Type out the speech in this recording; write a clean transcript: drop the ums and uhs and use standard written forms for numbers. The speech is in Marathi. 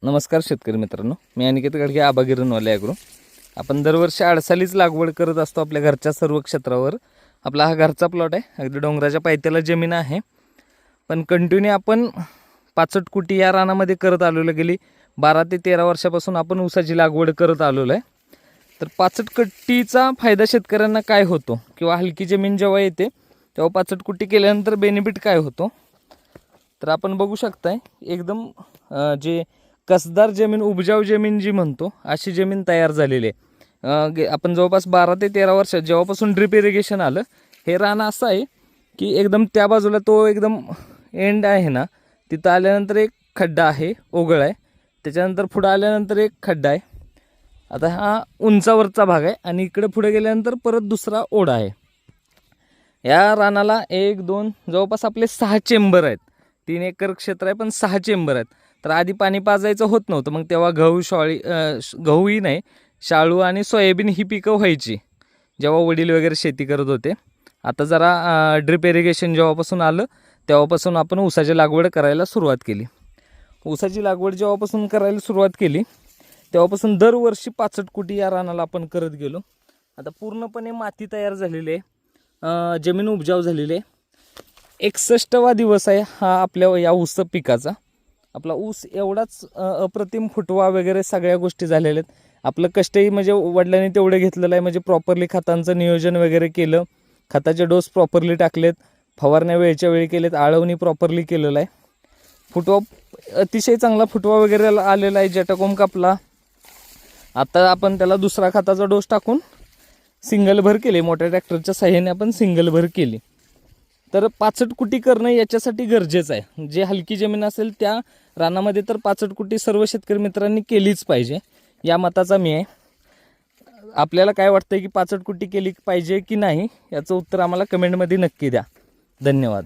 नमस्कार शेतकरी मित्रांनो, मी अनिकेत गडगे, आबा गिरणवाले ॲग्रो. आपण दरवर्षी आडसालीच लागवड करत असतो आपल्या घरच्या सर्व क्षेत्रावर. आपला हा घरचा प्लॉट आहे, अगदी डोंगराच्या पायथ्याला जमीन आहे. पण कंटिन्यू आपण 65 कुटी या रानामध्ये करत आलेलो. गेली 12 ते 13 वर्षापासून आपण ऊसाची लागवड करत आलेलो आहे. तर 65 कुटीचा फायदा शेतकऱ्यांना काय होतो, किंवा हलकी जमीन जेव्हा येते तेव्हा 65 कुटी केल्यानंतर बेनिफिट काय होतो, तर आपण बघू शकताय. एकदम जे कसदार जमीन, उपजाऊ जमीन जी म्हणतो, अशी जमीन तयार झालेली आहे. आपण जवळपास 12 ते 13 वर्षात जेव्हापासून ड्रिप इरिगेशन आलं, हे रान असं आहे की एकदम त्या बाजूला तो एकदम एंड आहे ना, तिथं आल्यानंतर एक खड्डा आहे, ओघळ आहे. त्याच्यानंतर पुढं आल्यानंतर एक खड्डा आहे. आता हा उंचावरचा भाग आहे आणि इकडे पुढे गेल्यानंतर परत दुसरा ओढा आहे. या रानाला 1 2 जवळपास आपले 6 चेंबर आहेत. 3 एकर क्षेत्र आहे, पण 6 चेंबर आहेत. तर आधी पाणी पाजायचं होत नव्हतं. मग तेव्हा गहूही नाही, शाळू आणि सोयाबीन ही पिकं व्हायची जेव्हा वडील वगैरे शेती करत होते. आता जरा ड्रिप इरिगेशन जेव्हापासून आलं तेव्हापासून आपण ऊसाची लागवड करायला सुरुवात केली. ऊसाची लागवड जेव्हापासून करायला सुरुवात केली तेव्हापासून दरवर्षी 65 कुटी या रानाला आपण करत गेलो. आता पूर्णपणे माती तयार झालेली आहे, जमीन उपजाऊ झालेली आहे. 61वा दिवस आहे हा आपल्या या ऊस पिकाचा. आपला ऊस एवढाच अप्रतिम फुटवा वगैरे सगळ्या गोष्टी झालेल्या आहेत. आपलं कष्टही म्हणजे वडिलांनी तेवढं घेतलेलं आहे. म्हणजे प्रॉपरली खतांचं नियोजन वगैरे केलं, खताचे डोस प्रॉपरली टाकलेत, फवारण्या वेळच्या वेळी केलेत, आळवणी प्रॉपरली केलेलं आहे. फुटवा अतिशय चांगला फुटवा वगैरे आलेला आहे. जटकोम कापला. आता आपण त्याला दुसरा खताचा डोस टाकून सिंगल भर केली. मोठ्या ट्रॅक्टरच्या साह्याने आपण सिंगल भर केली. तर 65 कुटी करणं याच्यासाठी गरजेचं आहे. जे हलकी जमीन असेल त्या रानामध्ये तर 65 कुटी सर्व शेतकरी मित्रांनी केलीच पाहिजे, या मताचा मी आहे. आपल्याला काय वाटतं की 65 कुटी केली पाहिजे की नाही, याचं उत्तर आम्हाला कमेंटमध्ये नक्की द्या. धन्यवाद.